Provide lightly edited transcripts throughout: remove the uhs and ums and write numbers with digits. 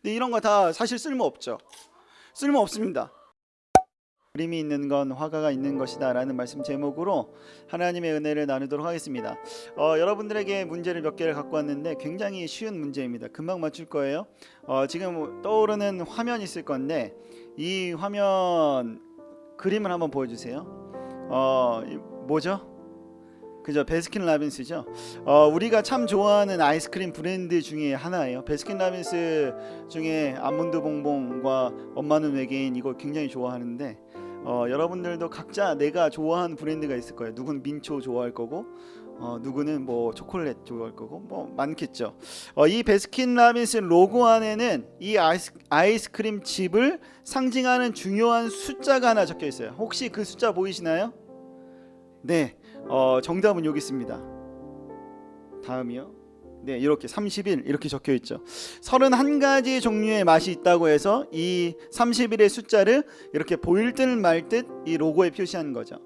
근데 이런 거 다 사실 쓸모 없죠. 쓸모 없습니다. 그림이 있는 건 화가가 있는 것이다 라는 말씀 제목으로 하나님의 은혜를 나누도록 하겠습니다. 여러분들에게 문제를 몇 개를 갖고 왔는데 굉장히 쉬운 문제입니다. 금방 맞출 거예요. 지금 떠오르는 화면 있을 건데 이 화면 그림을 한번 보여주세요. 뭐죠? 그죠? 베스킨라빈스죠. 우리가 참 좋아하는 아이스크림 브랜드 중에 하나예요. 베스킨라빈스 중에 아몬드 봉봉과 엄마는 외계인 이거 굉장히 좋아하는데 여러분들도 각자 내가 좋아하는 브랜드가 있을 거예요. 누구는 민초 좋아할 거고 누구는 뭐 초콜릿 좋아할 거고 뭐 많겠죠. 이 베스킨라빈스 로고 안에는 이 아이스크림 집을 상징하는 중요한 숫자가 하나 적혀 있어요. 혹시 그 숫자 보이시나요? 네. 정답은 여기 있습니다. 다음이요. 네, 이렇게 31 이렇게 적혀 있죠. 31가지 종류의 맛이 있다고 해서 이 31의 숫자를 이렇게 보일 듯 말 듯 이 로고에 표시하는 거죠.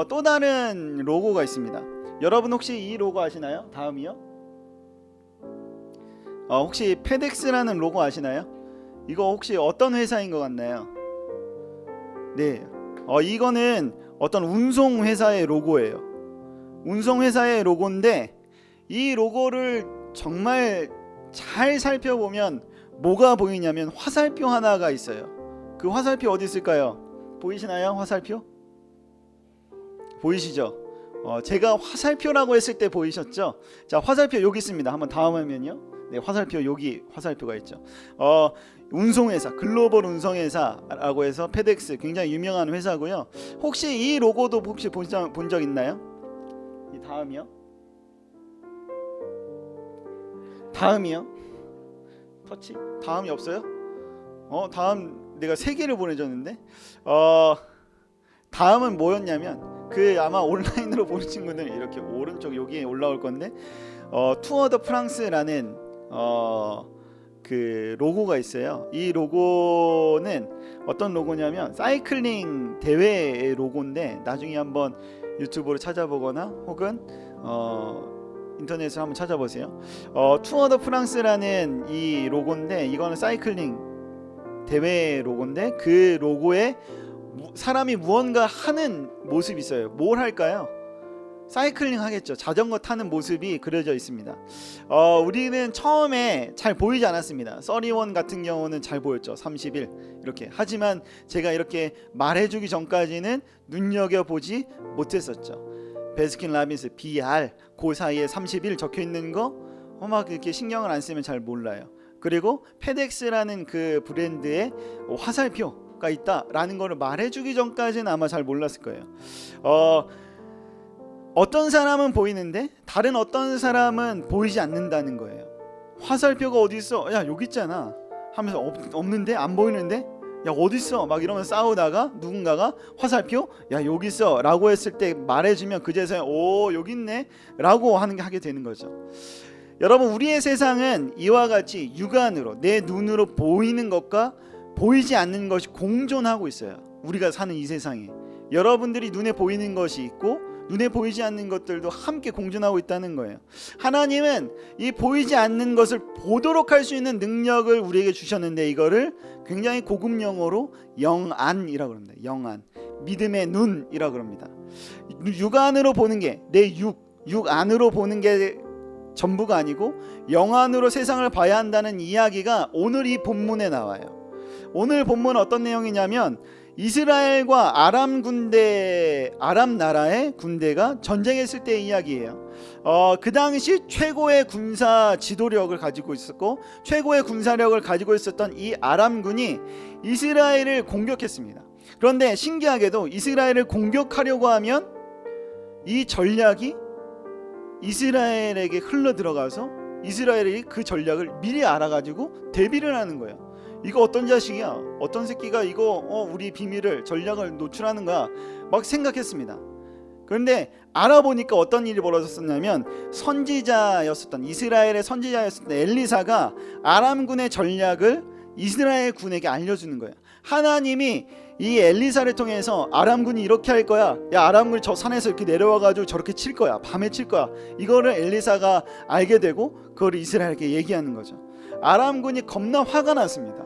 또 다른 로고가 있습니다. 여러분 혹시 이 로고 아시나요? 다음이요. 혹시 페덱스라는 로고 아시나요? 이거 혹시 어떤 회사인 것 같나요? 네, 이거는 어떤 운송 회사의 로고예요. 운송 회사의 로고인데 이 로고를 정말 잘 살펴보면 뭐가 보이냐면 화살표 하나가 있어요. 그 화살표 어디 있을까요? 보이시나요? 화살표? 보이시죠? 제가 화살표라고 했을 때 보이셨죠? 자, 화살표 여기 있습니다. 한번 다음 화면이요. 네, 화살표 여기 화살표가 있죠. 운송회사, 글로벌 운송회사라고 해서 페덱스 굉장히 유명한 회사고요. 혹시 이 로고도 혹시 본 적 있나요? 이 다음이요. 다음이요. 터치? 다음이 없어요? 다음 내가 3개를 보내줬는데 다음은 뭐였냐면 그 아마 온라인으로 보는 친구들 이렇게 오른쪽 여기에 올라올 건데 투어 더 프랑스라는 그 로고가 있어요. 이 로고는 어떤 로고냐면 사이클링 대회의 로고인데 나중에 한번 유튜브로 찾아보거나 혹은 인터넷에서 한번 찾아보세요. 투어 더 프랑스라는 이 로고인데 이거는 사이클링 대회 로고인데 그 로고에 사람이 무언가 하는 모습이 있어요. 뭘 할까요? 사이클링 하겠죠. 자전거 타는 모습이 그려져 있습니다. 우리는 처음에 잘 보이지 않았습니다. 31 같은 경우는 잘 보였죠. 31 이렇게. 하지만 제가 이렇게 말해주기 전까지는 눈여겨보지 못했었죠. 베스킨라빈스 BR 그 사이에 31 적혀있는 거 막 이렇게 신경을 안 쓰면 잘 몰라요. 그리고 페덱스라는 그 브랜드의 화살표가 있다라는 거를 말해주기 전까지는 아마 잘 몰랐을 거예요. 어떤 사람은 보이는데 다른 어떤 사람은 보이지 않는다는 거예요. 화살표가 어디 있어? 야 여기 있잖아 하면서 없는데? 안 보이는데? 야 어디 있어? 막 이러면서 싸우다가 누군가가 화살표? 야 여기 있어 라고 했을 때 말해주면 그제서야 오 여기 있네 라고 하게 되는 거죠. 여러분 우리의 세상은 이와 같이 육안으로 내 눈으로 보이는 것과 보이지 않는 것이 공존하고 있어요. 우리가 사는 이 세상에 여러분들이 눈에 보이는 것이 있고 눈에 보이지 않는 것들도 함께 공존하고 있다는 거예요. 하나님은 이 보이지 않는 것을 보도록 할 수 있는 능력을 우리에게 주셨는데 이거를 굉장히 고급 용어로 영안이라고 합니다. 영안, 믿음의 눈이라고 합니다. 육안으로 보는 게 내 육 안으로 보는 게 전부가 아니고 영안으로 세상을 봐야 한다는 이야기가 오늘 이 본문에 나와요. 오늘 본문은 어떤 내용이냐면 이스라엘과 아람 나라의 군대가 전쟁했을 때의 이야기예요. 그 당시 최고의 군사 지도력을 가지고 있었고 최고의 군사력을 가지고 있었던 이 아람군이 이스라엘을 공격했습니다. 그런데 신기하게도 이스라엘을 공격하려고 하면 이 전략이 이스라엘에게 흘러 들어가서 이스라엘이 그 전략을 미리 알아가지고 대비를 하는 거예요. 이거 어떤 자식이야? 어떤 새끼가 이거 우리 비밀을 전략을 노출하는 거야? 막 생각했습니다. 그런데 알아보니까 어떤 일이 벌어졌었냐면 선지자였었던 이스라엘의 선지자였었던 엘리사가 아람군의 전략을 이스라엘 군에게 알려주는 거예요. 하나님이 이 엘리사를 통해서 아람군이 이렇게 할 거야. 야 아람군이 저 산에서 이렇게 내려와가지고 저렇게 칠 거야. 밤에 칠 거야. 이거를 엘리사가 알게 되고 그거를 이스라엘에게 얘기하는 거죠. 아람군이 겁나 화가 났습니다.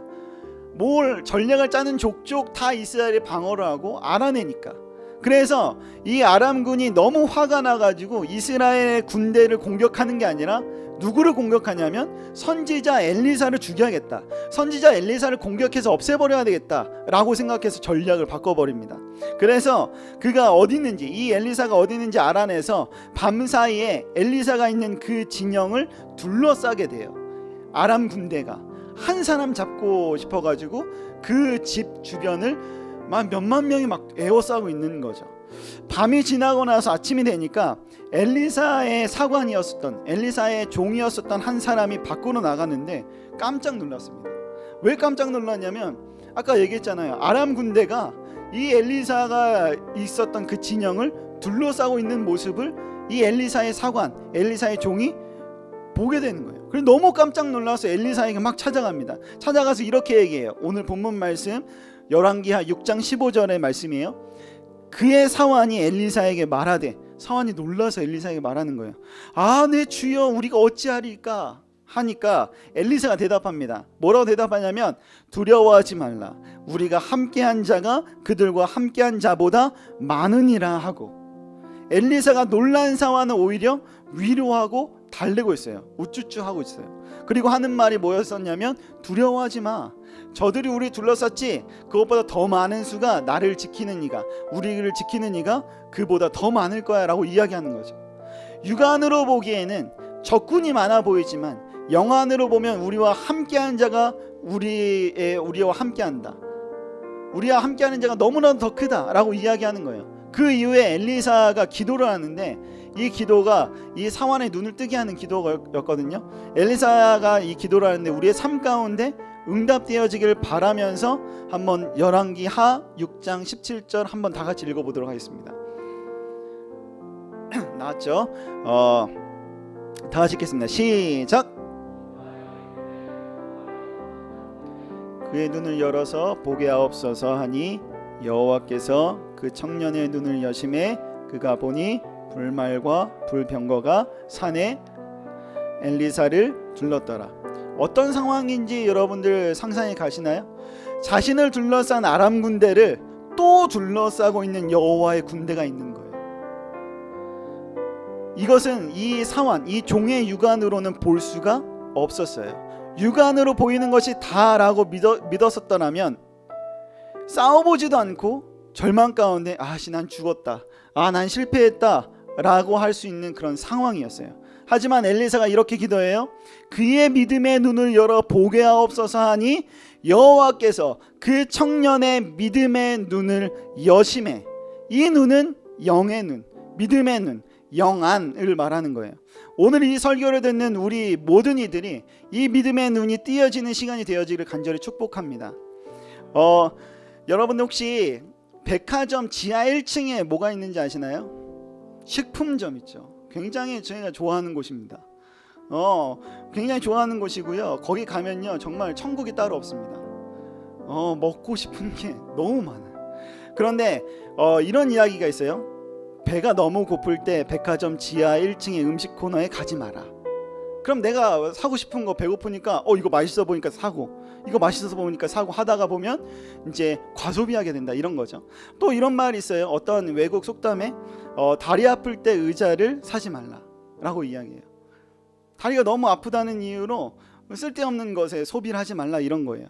뭘 전략을 짜는 족족 다 이스라엘이 방어를 하고 알아내니까. 그래서 이 아람군이 너무 화가 나가지고 이스라엘의 군대를 공격하는 게 아니라 누구를 공격하냐면 선지자 엘리사를 죽여야겠다, 선지자 엘리사를 공격해서 없애버려야 되겠다 라고 생각해서 전략을 바꿔버립니다. 그래서 그가 어디 있는지, 이 엘리사가 어디 있는지 알아내서 밤사이에 엘리사가 있는 그 진영을 둘러싸게 돼요. 아람 군대가 한 사람 잡고 싶어가지고 그 집 주변을 막 몇만 명이 막 에워싸고 있는 거죠. 밤이 지나고 나서 아침이 되니까 엘리사의 사관이었었던, 엘리사의 종이었었던 한 사람이 밖으로 나갔는데 깜짝 놀랐습니다. 왜 깜짝 놀랐냐면 아까 얘기했잖아요. 아람 군대가 이 엘리사가 있었던 그 진영을 둘러싸고 있는 모습을 이 엘리사의 사관, 엘리사의 종이 보게 되는 거예요. 그래서 너무 깜짝 놀라서 엘리사에게 막 찾아갑니다. 찾아가서 이렇게 얘기해요. 오늘 본문 말씀 열왕기하 6장 15절의 말씀이에요. 그의 사환이 엘리사에게 말하되, 사환이 놀라서 엘리사에게 말하는 거예요. 아, 내 주여, 우리가 어찌하리까 하니까 엘리사가 대답합니다. 뭐라고 대답하냐면 두려워하지 말라, 우리가 함께한 자가 그들과 함께한 자보다 많으니라 하고, 엘리사가 놀란 사환은 오히려 위로하고 달래고 있어요. 우쭈쭈 하고 있어요. 그리고 하는 말이 뭐였었냐면 두려워하지 마, 저들이 우리 둘러쌌지, 그것보다 더 많은 수가 나를 지키는 이가, 우리를 지키는 이가 그보다 더 많을 거야 라고 이야기하는 거죠. 육안으로 보기에는 적군이 많아 보이지만 영안으로 보면 우리와 함께한 자가 우리와 함께한다, 우리와 함께하는 자가 너무나도 더 크다 라고 이야기하는 거예요. 그 이후에 엘리사가 기도를 하는데 이 기도가 이 사환의 눈을 뜨게 하는 기도였거든요. 엘리사가 이 기도를 하는데 우리의 삶 가운데 응답되어지기를 바라면서 한번 열왕기하 6장 17절 한번 다 같이 읽어보도록 하겠습니다. 나왔죠? 다 같이 읽겠습니다. 시작. 그의 눈을 열어서 보게 하옵소서 하니 여호와께서 그 청년의 눈을 여심해 그가 보니 불말과 불병거가 산에 엘리사를 둘렀더라. 어떤 상황인지 여러분들 상상이 가시나요? 자신을 둘러싼 아람 군대를 또 둘러싸고 있는 여호와의 군대가 있는 거예요. 이것은 이 사환, 이 종의 육안으로는 볼 수가 없었어요. 육안으로 보이는 것이 다라고 믿었었더라면 싸워보지도 않고 절망 가운데 난 죽었다, 난 실패했다 라고 할 수 있는 그런 상황이었어요. 하지만 엘리사가 이렇게 기도해요. 그의 믿음의 눈을 열어 보게 하옵소서 하니 여호와께서 그 청년의 믿음의 눈을 여심해. 이 눈은 영의 눈, 믿음의 눈, 영안을 말하는 거예요. 오늘 이 설교를 듣는 우리 모든 이들이 이 믿음의 눈이 띄어지는 시간이 되어지기를 간절히 축복합니다. 여러분 혹시 백화점 지하 1층에 뭐가 있는지 아시나요? 식품점 있죠. 굉장히 저희가 좋아하는 곳입니다. 굉장히 좋아하는 곳이고요. 거기 가면요 정말 천국이 따로 없습니다. 먹고 싶은 게 너무 많아요. 그런데 이런 이야기가 있어요. 배가 너무 고플 때 백화점 지하 1층의 음식 코너에 가지 마라. 그럼 내가 사고 싶은 거 배고프니까 이거 맛있어 보니까 사고, 이거 맛있어서 보니까 사고 하다가 보면 이제 과소비하게 된다, 이런 거죠. 또 이런 말이 있어요. 어떤 외국 속담에 다리 아플 때 의자를 사지 말라라고 이야기해요. 다리가 너무 아프다는 이유로 쓸데없는 것에 소비를 하지 말라, 이런 거예요.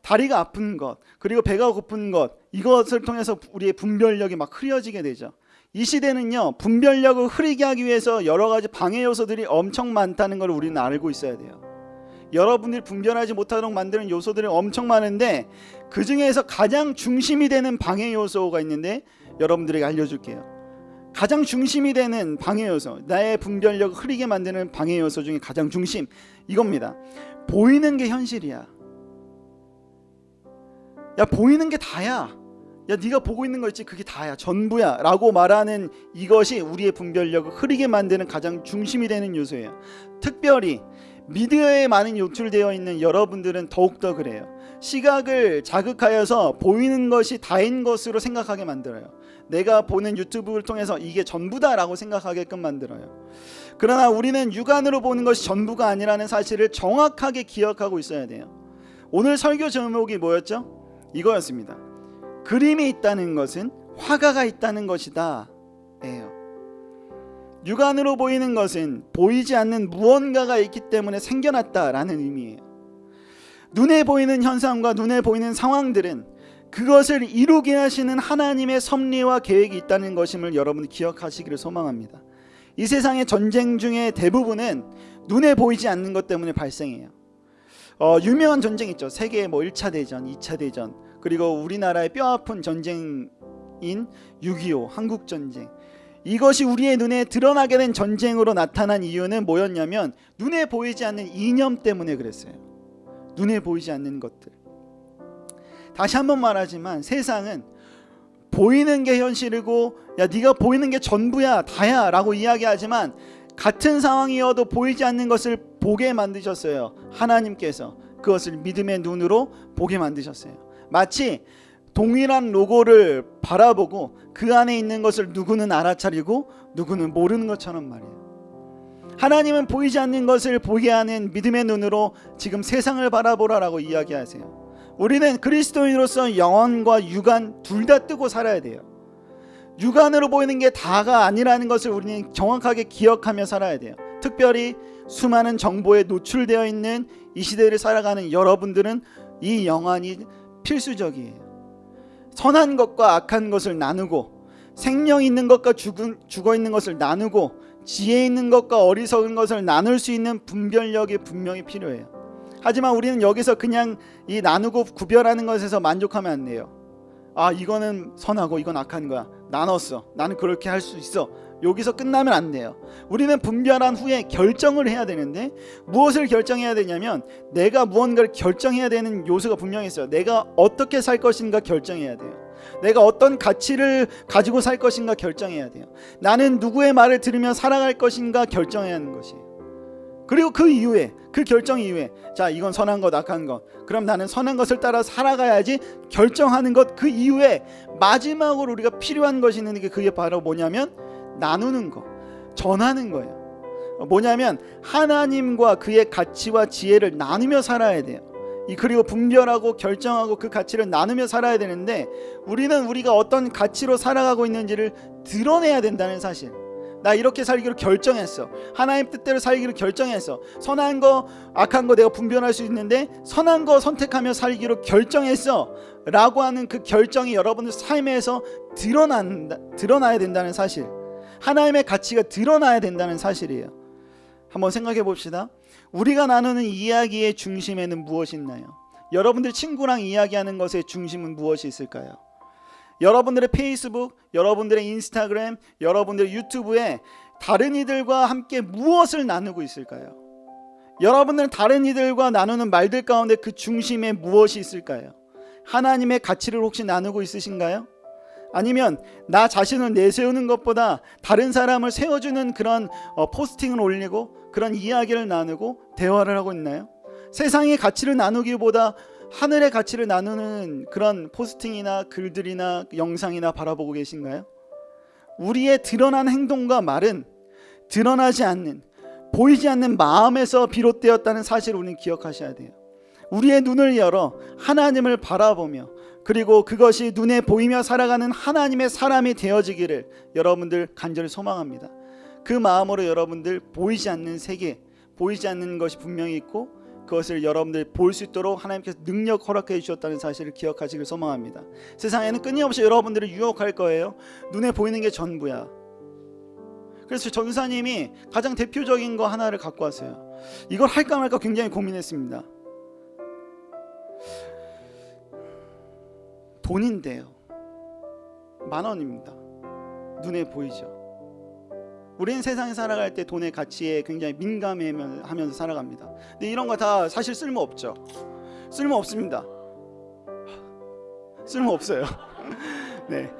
다리가 아픈 것, 그리고 배가 고픈 것, 이것을 통해서 우리의 분별력이 막 흐려지게 되죠. 이 시대는요 분별력을 흐리게 하기 위해서 여러 가지 방해 요소들이 엄청 많다는 걸 우리는 알고 있어야 돼요. 여러분들이 분별하지 못하도록 만드는 요소들이 엄청 많은데 그 중에서 가장 중심이 되는 방해 요소가 있는데 여러분들에게 알려줄게요. 가장 중심이 되는 방해 요소, 나의 분별력을 흐리게 만드는 방해 요소 중에 가장 중심, 이겁니다. 보이는 게 현실이야. 야, 보이는 게 다야. 야, 네가 보고 있는 거 있지, 그게 다야, 전부야 라고 말하는 이것이 우리의 분별력을 흐리게 만드는 가장 중심이 되는 요소예요. 특별히 미디어에 많이 노출되어 있는 여러분들은 더욱더 그래요. 시각을 자극하여서 보이는 것이 다인 것으로 생각하게 만들어요. 내가 보는 유튜브를 통해서 이게 전부다 라고 생각하게끔 만들어요. 그러나 우리는 육안으로 보는 것이 전부가 아니라는 사실을 정확하게 기억하고 있어야 돼요. 오늘 설교 제목이 뭐였죠? 이거였습니다. 그림이 있다는 것은 화가가 있다는 것이다 예요. 육안으로 보이는 것은 보이지 않는 무언가가 있기 때문에 생겨났다라는 의미예요. 눈에 보이는 현상과 눈에 보이는 상황들은 그것을 이루게 하시는 하나님의 섭리와 계획이 있다는 것임을 여러분 기억하시기를 소망합니다. 이 세상의 전쟁 중에 대부분은 눈에 보이지 않는 것 때문에 발생해요. 유명한 전쟁 있죠. 세계의 1차 대전, 2차 대전, 그리고 우리나라의 뼈아픈 전쟁인 6.25 한국전쟁. 이것이 우리의 눈에 드러나게 된 전쟁으로 나타난 이유는 뭐였냐면 눈에 보이지 않는 이념 때문에 그랬어요. 눈에 보이지 않는 것들. 다시 한번 말하지만 세상은 보이는 게 현실이고 야 네가 보이는 게 전부야 다야 라고 이야기하지만 같은 상황이어도 보이지 않는 것을 보게 만드셨어요. 하나님께서 그것을 믿음의 눈으로 보게 만드셨어요. 마치 동일한 로고를 바라보고 그 안에 있는 것을 누구는 알아차리고 누구는 모르는 것처럼 말이에요. 하나님은 보이지 않는 것을 보게 하는 믿음의 눈으로 지금 세상을 바라보라라고 이야기하세요. 우리는 그리스도인으로서 영혼과 육안 둘 다 뜨고 살아야 돼요. 육안으로 보이는 게 다가 아니라는 것을 우리는 정확하게 기억하며 살아야 돼요. 특별히 수많은 정보에 노출되어 있는 이 시대를 살아가는 여러분들은 이 영안이 필수적이에요. 선한 것과 악한 것을 나누고 생명 있는 것과 죽어 있는 것을 나누고 지혜 있는 것과 어리석은 것을 나눌 수 있는 분별력이 분명히 필요해요. 하지만 우리는 여기서 그냥 이 나누고 구별하는 것에서 만족하면 안 돼요. 아 이거는 선하고 이건 악한 거야. 나눴어. 나는 그렇게 할 수 있어. 여기서 끝나면 안 돼요. 우리는 분별한 후에 결정을 해야 되는데 무엇을 결정해야 되냐면 내가 무언가를 결정해야 되는 요소가 분명히 있어요. 내가 어떻게 살 것인가 결정해야 돼요. 내가 어떤 가치를 가지고 살 것인가 결정해야 돼요. 나는 누구의 말을 들으며 살아갈 것인가 결정해야 하는 것이에요. 그리고 그 이후에 그 결정 이후에 자 이건 선한 것 악한 것 그럼 나는 선한 것을 따라 살아가야지 결정하는 것 그 이후에 마지막으로 우리가 필요한 것이 있는데 그게 바로 뭐냐면 나누는 거 전하는 거예요. 뭐냐면 하나님과 그의 가치와 지혜를 나누며 살아야 돼요. 그리고 분별하고 결정하고 그 가치를 나누며 살아야 되는데 우리는 우리가 어떤 가치로 살아가고 있는지를 드러내야 된다는 사실. 나 이렇게 살기로 결정했어. 하나님 뜻대로 살기로 결정했어. 선한 거 악한 거 내가 분별할 수 있는데 선한 거 선택하며 살기로 결정했어 라고 하는 그 결정이 여러분들 삶에서 드러나야 된다는 사실. 하나님의 가치가 드러나야 된다는 사실이에요. 한번 생각해 봅시다. 우리가 나누는 이야기의 중심에는 무엇이 있나요? 여러분들 친구랑 이야기하는 것의 중심은 무엇이 있을까요? 여러분들의 페이스북, 여러분들의 인스타그램, 여러분들의 유튜브에 다른 이들과 함께 무엇을 나누고 있을까요? 여러분들은 다른 이들과 나누는 말들 가운데 그 중심에 무엇이 있을까요? 하나님의 가치를 혹시 나누고 있으신가요? 아니면 나 자신을 내세우는 것보다 다른 사람을 세워주는 그런 포스팅을 올리고 그런 이야기를 나누고 대화를 하고 있나요? 세상의 가치를 나누기보다 하늘의 가치를 나누는 그런 포스팅이나 글들이나 영상이나 바라보고 계신가요? 우리의 드러난 행동과 말은 드러나지 않는 보이지 않는 마음에서 비롯되었다는 사실을 우리는 기억하셔야 돼요. 우리의 눈을 열어 하나님을 바라보며 그리고 그것이 눈에 보이며 살아가는 하나님의 사람이 되어지기를 여러분들 간절히 소망합니다. 그 마음으로 여러분들 보이지 않는 세계, 보이지 않는 것이 분명히 있고 그것을 여러분들 볼 수 있도록 하나님께서 능력 허락해 주셨다는 사실을 기억하시길 소망합니다. 세상에는 끊임없이 여러분들을 유혹할 거예요. 눈에 보이는 게 전부야. 그래서 전사님이 가장 대표적인 거 하나를 갖고 왔어요. 이걸 할까 말까 굉장히 고민했습니다. 돈인데요. 10,000원입니다. 눈에 보이죠. 우리는 세상에 살아갈 때 돈의 가치에 굉장히 민감해하면서 살아갑니다. 근데 이런 거 다 사실 쓸모없죠. 쓸모없습니다. 쓸모없어요. 네.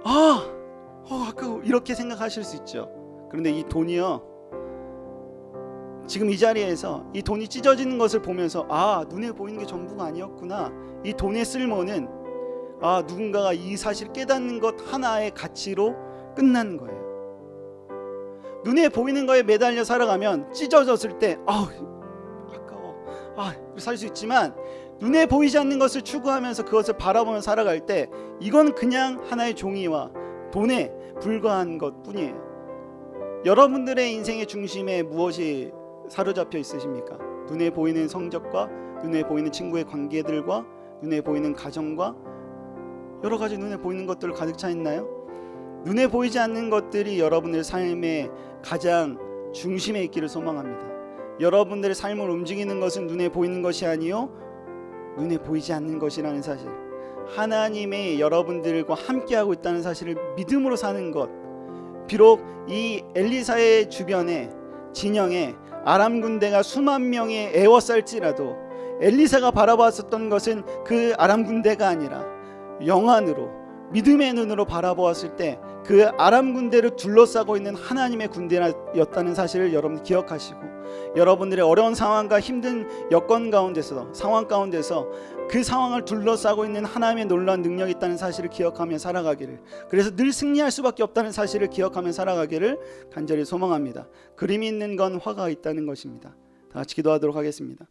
아까 이렇게 생각하실 수 있죠. 그런데 이 돈이요. 지금 이 자리에서 이 돈이 찢어지는 것을 보면서 눈에 보이는 게 전부가 아니었구나. 이 돈의 쓸모는 누군가가 이 사실을 깨닫는 것 하나의 가치로 끝난 거예요. 눈에 보이는 거에 매달려 살아가면 찢어졌을 때 아우 아까워 살 수 있지만, 눈에 보이지 않는 것을 추구하면서 그것을 바라보며 살아갈 때 이건 그냥 하나의 종이와 돈에 불과한 것뿐이에요. 여러분들의 인생의 중심에 무엇이 사로잡혀 있으십니까? 눈에 보이는 성적과 눈에 보이는 친구의 관계들과 눈에 보이는 가정과 여러 가지 눈에 보이는 것들 가득 차 있나요? 눈에 보이지 않는 것들이 여러분의 삶의 가장 중심에 있기를 소망합니다. 여러분들의 삶을 움직이는 것은 눈에 보이는 것이 아니요 눈에 보이지 않는 것이라는 사실, 하나님이 여러분들과 함께하고 있다는 사실을 믿음으로 사는 것. 비록 이 엘리사의 주변에 진영에 아람 군대가 수만 명이 에워쌀지라도 엘리사가 바라보았었던 것은 그 아람 군대가 아니라 영안으로, 믿음의 눈으로 바라보았을 때 그 아람 군대를 둘러싸고 있는 하나님의 군대였다는 사실을 여러분 기억하시고, 여러분들의 어려운 상황과 힘든 여건 가운데서, 상황 가운데서 그 상황을 둘러싸고 있는 하나님의 놀라운 능력이 있다는 사실을 기억하며 살아가기를, 그래서 늘 승리할 수밖에 없다는 사실을 기억하며 살아가기를 간절히 소망합니다. 그림이 있는 건 화가 있다는 것입니다. 다 같이 기도하도록 하겠습니다.